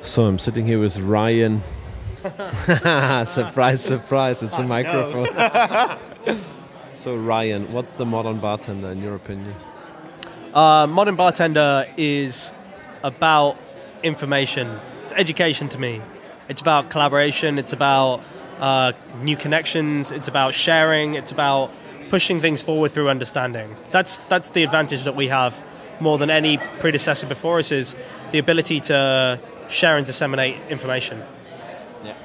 So I'm sitting here with Ryan. Surprise, surprise, it's a microphone. So Ryan, what's the modern bartender in your opinion? Modern bartender is about information. It's education to me. It's about collaboration. It's about new connections. It's about sharing. It's about pushing things forward through understanding. That's the advantage that we have more than any predecessor before us, is the ability to share and disseminate information. Yeah.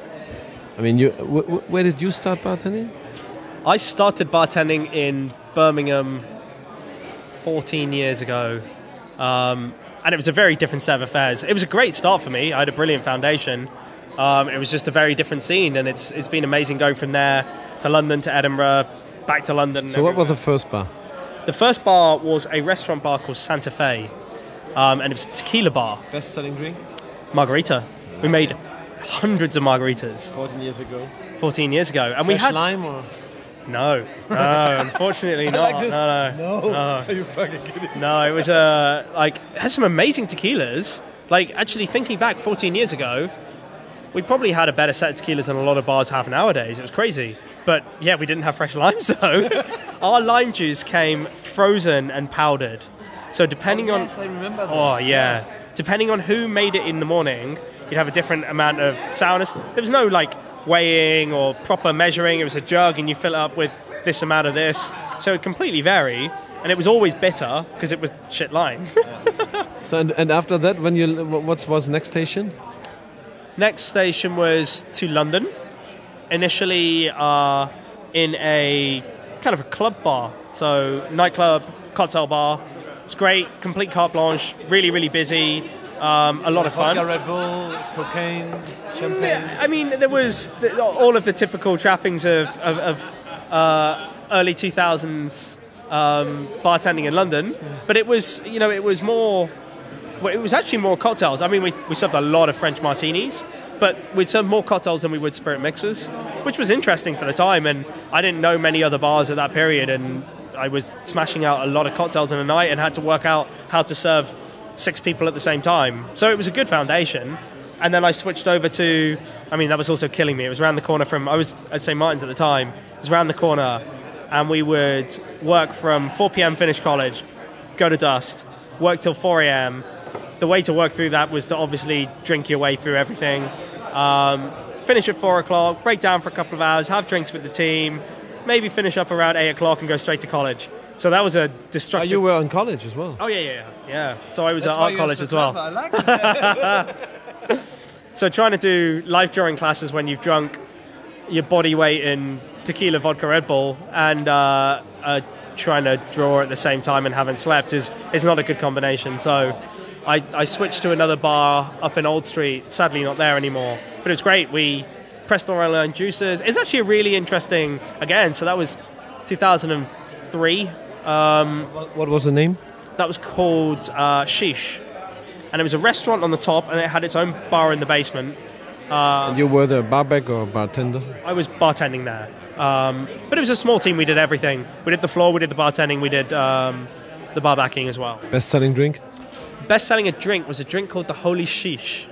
I mean, where did you start bartending? I started bartending in Birmingham 14 years ago, and it was a very different set of affairs. It was a great start for me. I had a brilliant foundation. It was just a very different scene, and it's been amazing going from there to London, to Edinburgh, back to London. So what was the first bar? The first bar was a restaurant bar called Santa Fe, and it was a tequila bar. Best-selling drink? Margarita. We made hundreds of margaritas. 14 years ago. 14 years ago, and Fresh we had lime or? No, unfortunately not. Like this? No. Are you fucking kidding? No, it was it has some amazing tequilas. Like, actually thinking back 14 years ago, we probably had a better set of tequilas than a lot of bars have nowadays. It was crazy. But yeah, we didn't have fresh limes though. Our lime juice came frozen and powdered. So depending on... Yes, I remember that. Oh, yeah. Depending on who made it in the morning, you'd have a different amount of sourness. There was no, like, weighing or proper measuring. It was a jug and you fill it up with this amount of this. So it completely varied. And it was always bitter because it was shit lime. So and after that, what was the next station? Next station was to London. Initially in a kind of a club bar. So nightclub, cocktail bar. It's great, complete carte blanche, really, really busy, a lot of fun. Vodka, Red Bull, cocaine, champagne. I mean, there was all of the typical trappings of early 2000s bartending in London, but it was, it was more. Well, it was actually more cocktails. I mean, we served a lot of French martinis, but we'd serve more cocktails than we would spirit mixers, which was interesting for the time. And I didn't know many other bars at that period, and I was smashing out a lot of cocktails in a night and had to work out how to serve 6 people at the same time. So it was a good foundation. And then I switched over to, that was also killing me. It was around the corner from, I was at St. Martin's at the time. It was around the corner, and we would work from 4 p.m. finish college, go to dust, work till 4 a.m. The way to work through that was to obviously drink your way through everything. Finish at 4 o'clock, break down for a couple of hours, have drinks with the team, maybe finish up around 8 o'clock and go straight to college. So that was a destructive... Oh, you were in college as well? Oh, yeah. So I was at art college as well. I like it. So trying to do life drawing classes when you've drunk your body weight in tequila, vodka, Red Bull, and trying to draw at the same time and haven't slept is not a good combination. So I switched to another bar up in Old Street, sadly not there anymore. But it was great. We pressed our own juices. It's actually a really interesting, again, so that was 2003. What was the name? That was called Sheesh. And it was a restaurant on the top, and it had its own bar in the basement. And you were the barback or bartender? I was bartending there. But it was a small team. We did everything. We did the floor, we did the bartending, we did the bar backing as well. Best-selling drink? Best-selling drink was a drink called the Holy Sheesh.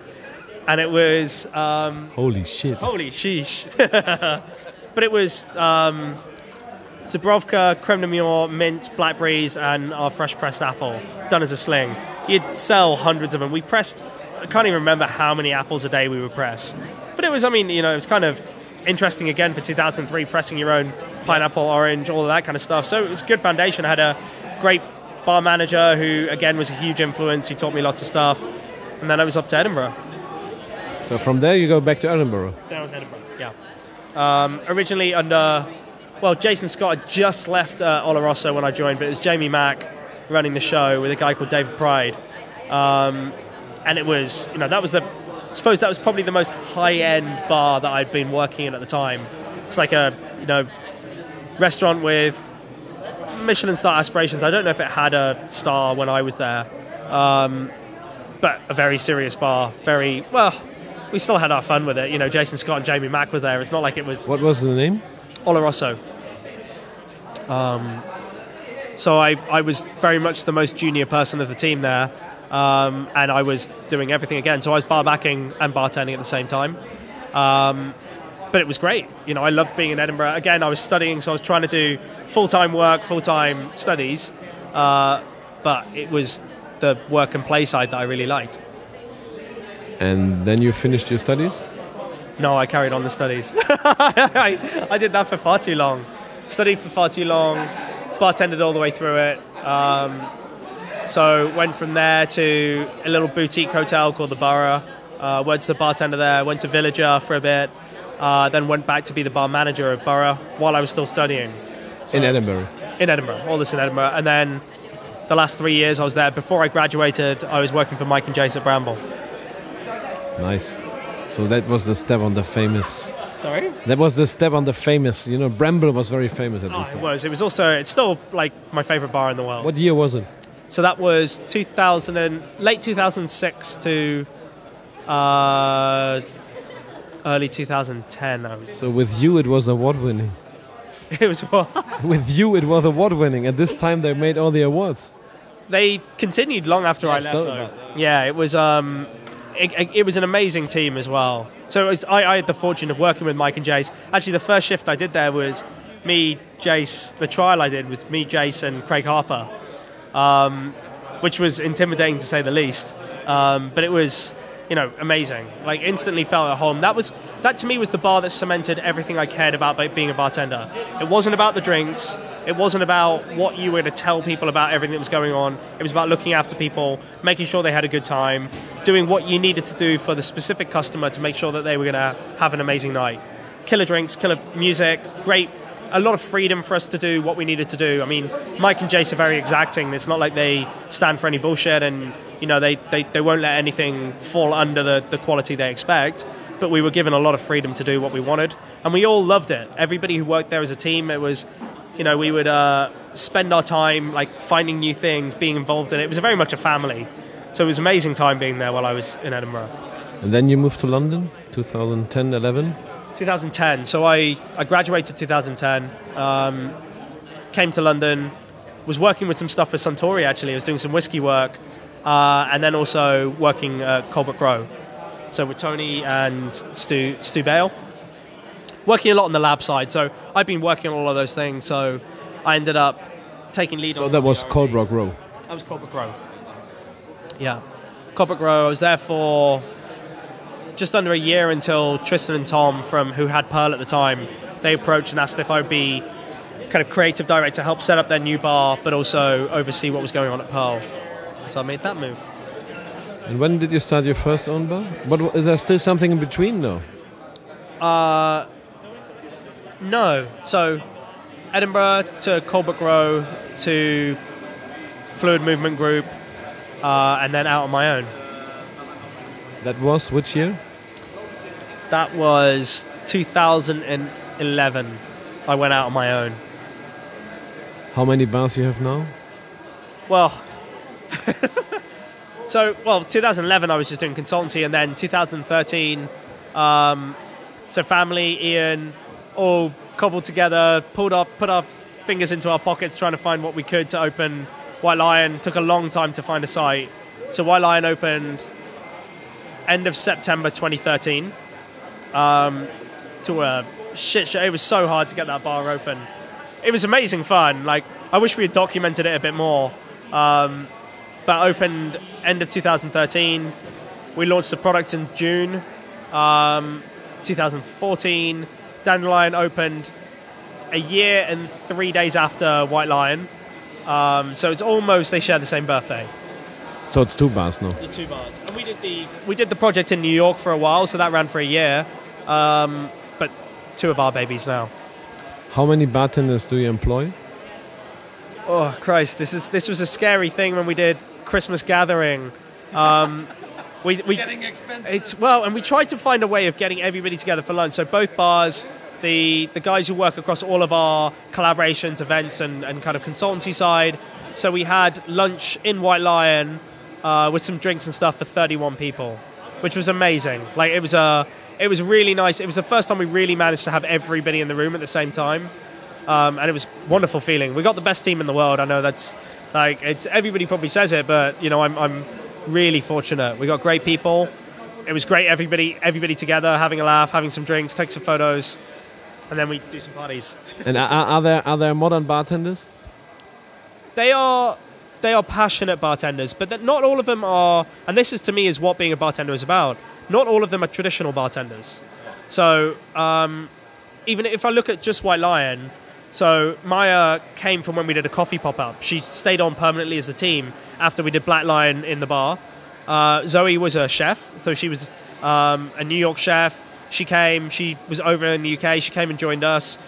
And it was... Holy shit. Holy sheesh. But it was Zubrovka, creme de mure, mint, blackberries, and our fresh pressed apple, done as a sling. You'd sell hundreds of them. We pressed... I can't even remember how many apples a day we would press. But it was, it was kind of interesting again for 2003, pressing your own pineapple, orange, all of that kind of stuff. So it was a good foundation. I had a great bar manager who, again, was a huge influence. He taught me lots of stuff. And then I was up to Edinburgh. So from there you go back to Edinburgh? Then I was Edinburgh, yeah. Originally under... Well, Jason Scott had just left Oloroso when I joined, but it was Jamie Mack running the show with a guy called David Pride. And it was, that was I suppose that was probably the most high-end bar that I'd been working in at the time. It's like a, restaurant with Michelin star aspirations. I don't know if it had a star when I was there, but a very serious bar. We still had our fun with it. Jason Scott and Jamie Mack were there. It's not like it was... What was the name? Oloroso. So I was very much the most junior person of the team there. and I was doing everything again. So I was bar backing and bartending at the same time. But it was great. You know, I loved being in Edinburgh. Again, I was studying, so I was trying to do full-time work, full-time studies. But it was the work and play side that I really liked. And then you finished your studies? No, I carried on the studies. I did that for far too long. Studied for far too long, bartended all the way through it. So went from there to a little boutique hotel called the Borough. Went to the bartender there, went to Villager for a bit, then went back to be the bar manager of Borough while I was still studying. So in Edinburgh? In Edinburgh, all this in Edinburgh. And then the last 3 years I was there. Before I graduated, I was working for Mike and Jace at Bramble. Nice. So that was the step on the famous... Sorry? That was the step on the famous... You know, Bramble was very famous at this time. It was. It was also... It's still, like, my favourite bar in the world. What year was it? So that was late 2006 to early 2010. So with you it was award-winning. It was what? With you it was award-winning. At this time they made all the awards. They continued long after I left, though. Yeah, it was... It was an amazing team as well. So I had the fortune of working with Mike and Jace. Actually, the first shift I did there was me, Jace. The trial I did was me, Jace, and Craig Harper, which was intimidating to say the least. But it was, you know, amazing. Like, instantly felt at home. That to me was the bar that cemented everything I cared about being a bartender. It wasn't about the drinks. It wasn't about what you were to tell people about everything that was going on. It was about looking after people, making sure they had a good time, doing what you needed to do for the specific customer to make sure that they were going to have an amazing night. Killer drinks, killer music, great, a lot of freedom for us to do what we needed to do. I mean, Mike and Jace are very exacting. It's not like they stand for any bullshit and, you know, they won't let anything fall under the quality they expect. But we were given a lot of freedom to do what we wanted. And we all loved it. Everybody who worked there as a team, it was... You know, we would spend our time like finding new things, being involved in it. It was very much a family. So it was an amazing time being there while I was in Edinburgh. And then you moved to London, 2010, 11? 2010. So I graduated 2010, came to London, was working with some stuff for Suntory actually. I was doing some whiskey work, and then also working at Colbert Grow. So with Tony and Stu Bale. Working a lot on the lab side, so I've been working on all of those things, so I ended up taking lead on... So that was Colbert Grow? That was Colbert Grow. Yeah. Colbert Grow, I was there for just under a year until Tristan and Tom, who had Pearl at the time, they approached and asked if I would be kind of creative director, help set up their new bar, but also oversee what was going on at Pearl. So I made that move. And when did you start your first own bar? But is there still something in between, though? No. So, Edinburgh to Colbert Grow to Fluid Movement Group, and then out on my own. That was which year? That was 2011. I went out on my own. How many bars you have now? Well, 2011 I was just doing consultancy, and then 2013, so family, Ian, all cobbled together, put our fingers into our pockets trying to find what we could to open White Lion. Took a long time to find a site. So White Lion opened end of September 2013 to a shit show. It was so hard to get that bar open. It was amazing fun. Like, I wish we had documented it a bit more. But opened end of 2013. We launched the product in June 2014. Dandelion opened a year and 3 days after White Lion. So it's almost, they share the same birthday. So it's two bars now? The two bars. And we did the project in New York for a while, so that ran for a year. But two of our babies now. How many bartenders do you employ? Oh, Christ, this was a scary thing when we did Christmas gathering. It's getting expensive. And we tried to find a way of getting everybody together for lunch. So both bars, the guys who work across all of our collaborations, events, and kind of consultancy side. So we had lunch in White Lion with some drinks and stuff for 31 people, which was amazing. Like, it was really nice. It was the first time we really managed to have everybody in the room at the same time, and it was a wonderful feeling. We got the best team in the world. I know that's like, it's everybody probably says it, but you know, I'm really fortunate. We got great people. It was great, everybody together, having a laugh, having some drinks, take some photos, and then we do some parties. And are there modern bartenders? They are passionate bartenders, but not all of them are, and this is to me is what being a bartender is about. Not all of them are traditional bartenders. So even if I look at just White Lion, so Meyer came from when we did a coffee pop-up. She stayed on permanently as a team after we did Black Lion in the bar. Zoe was a chef, so she was a New York chef. She was over in the UK, she came and joined us.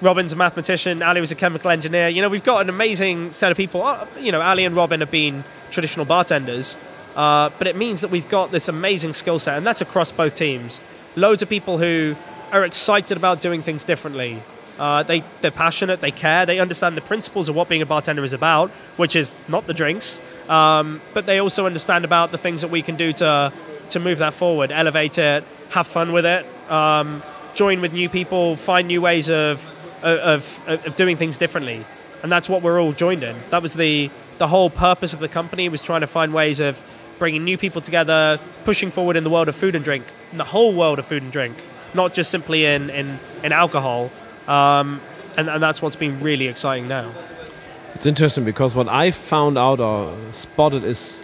Robin's a mathematician, Ali was a chemical engineer. You know, we've got an amazing set of people. You know, Ali and Robin have been traditional bartenders, but it means that we've got this amazing skill set, and that's across both teams. Loads of people who are excited about doing things differently. They're passionate, they care, they understand the principles of what being a bartender is about, which is not the drinks, but they also understand about the things that we can do to move that forward, elevate it, have fun with it, join with new people, find new ways of doing things differently. And that's what we're all joined in. That was the whole purpose of the company, was trying to find ways of bringing new people together, pushing forward in the world of food and drink, in the whole world of food and drink, not just simply in alcohol. And that's what's been really exciting now. It's interesting because what I found out or spotted is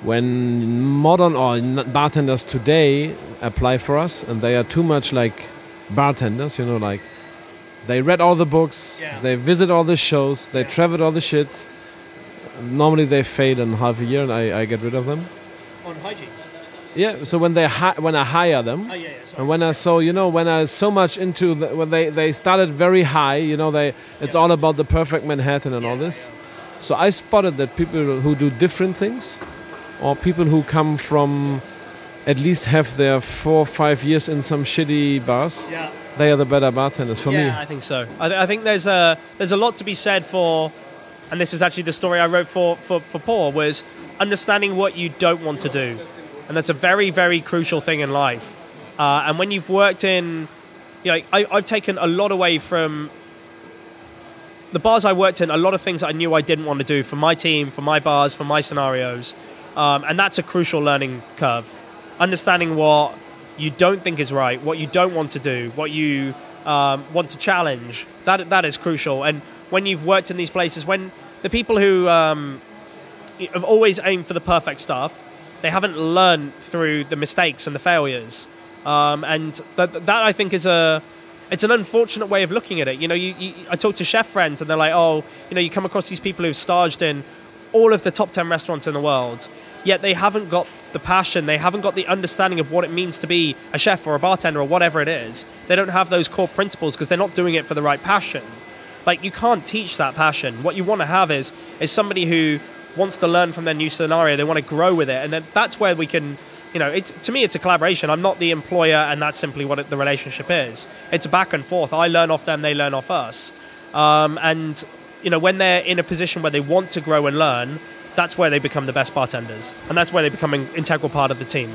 when modern or bartenders today apply for us and they are too much like bartenders, you know, like they read all the books, they visit all the shows, they travel all the shit. Normally they fail in half a year and I get rid of them. On hygiene? Yeah, so when I hire them, and when I so much into when they started very high, you know, it's all about the perfect Manhattan and all this. So I spotted that people who do different things, or people who come from at least have their 4 or 5 years in some shitty bars, they are the better bartenders for me. Yeah, I think so. I think there's a lot to be said for, and this is actually the story I wrote for Paul, was understanding what you don't want to do. And that's a very, very crucial thing in life. And when you've worked in, you know, I've taken a lot away from the bars I worked in, a lot of things that I knew I didn't want to do for my team, for my bars, for my scenarios. And that's a crucial learning curve. Understanding what you don't think is right, what you don't want to do, what you want to challenge, that is crucial. And when you've worked in these places, when the people who have always aimed for the perfect stuff, they haven't learned through the mistakes and the failures, and that I think it's an unfortunate way of looking at it. You know, I talk to chef friends and they're like, oh, you know, you come across these people who've staged in all of the top 10 restaurants in the world, yet they haven't got the passion, they haven't got the understanding of what it means to be a chef or a bartender or whatever it is. They don't have those core principles because they're not doing it for the right passion. Like, you can't teach that passion. What you want to have is somebody who wants to learn from their new scenario, they want to grow with it, and then that's where we can, you know, to me it's a collaboration. I'm not the employer, and that's simply what the relationship is. It's a back and forth. I learn off them, they learn off us, and you know, when they're in a position where they want to grow and learn, that's where they become the best bartenders, and that's where they become an integral part of the team.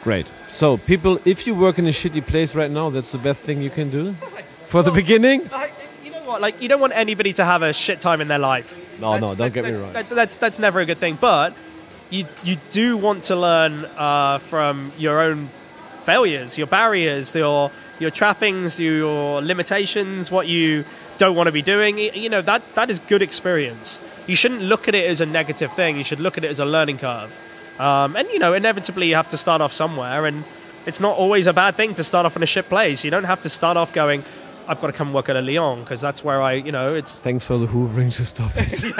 Great. So people, if you work in a shitty place right now, that's the best thing you can do for the beginning. You know what? Like, you don't want anybody to have a shit time in their life. No, don't get me wrong. That's never a good thing. But you do want to learn from your own failures, your barriers, your trappings, your limitations, what you don't want to be doing. You know, that is good experience. You shouldn't look at it as a negative thing. You should look at it as a learning curve. And you know, inevitably you have to start off somewhere, and it's not always a bad thing to start off in a shit place. You don't have to start off going, I've got to come work at a Lyon because that's where it's... Thanks for the hoovering to stop it. We're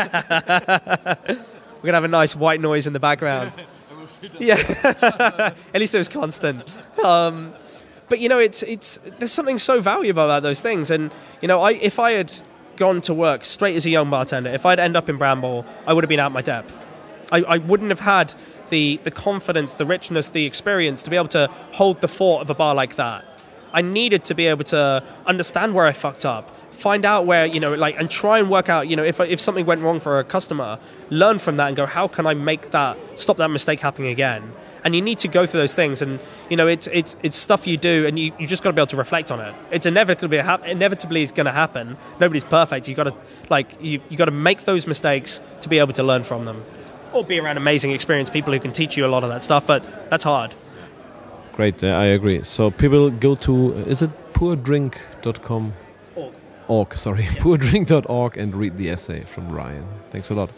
going to have a nice white noise in the background. Yeah. At least it was constant. But, you know, there's something so valuable about those things. And, you know, if I had gone to work straight as a young bartender, if I'd end up in Bramble, I would have been out my depth. I wouldn't have had the confidence, the richness, the experience to be able to hold the fort of a bar like that. I needed to be able to understand where I fucked up, find out where, you know, like, and try and work out, you know, if something went wrong for a customer, learn from that and go, how can I stop that mistake happening again? And you need to go through those things, and, you know, it's stuff you do, and you just got to be able to reflect on it. It's inevitably is going to happen. Nobody's perfect. You got to make those mistakes to be able to learn from them. or be around amazing, experienced people who can teach you a lot of that stuff. But that's hard. Great, I agree. So people go to, is it poordrink.com? Org, sorry, poordrink.org and read the essay from Ryan. Thanks a lot.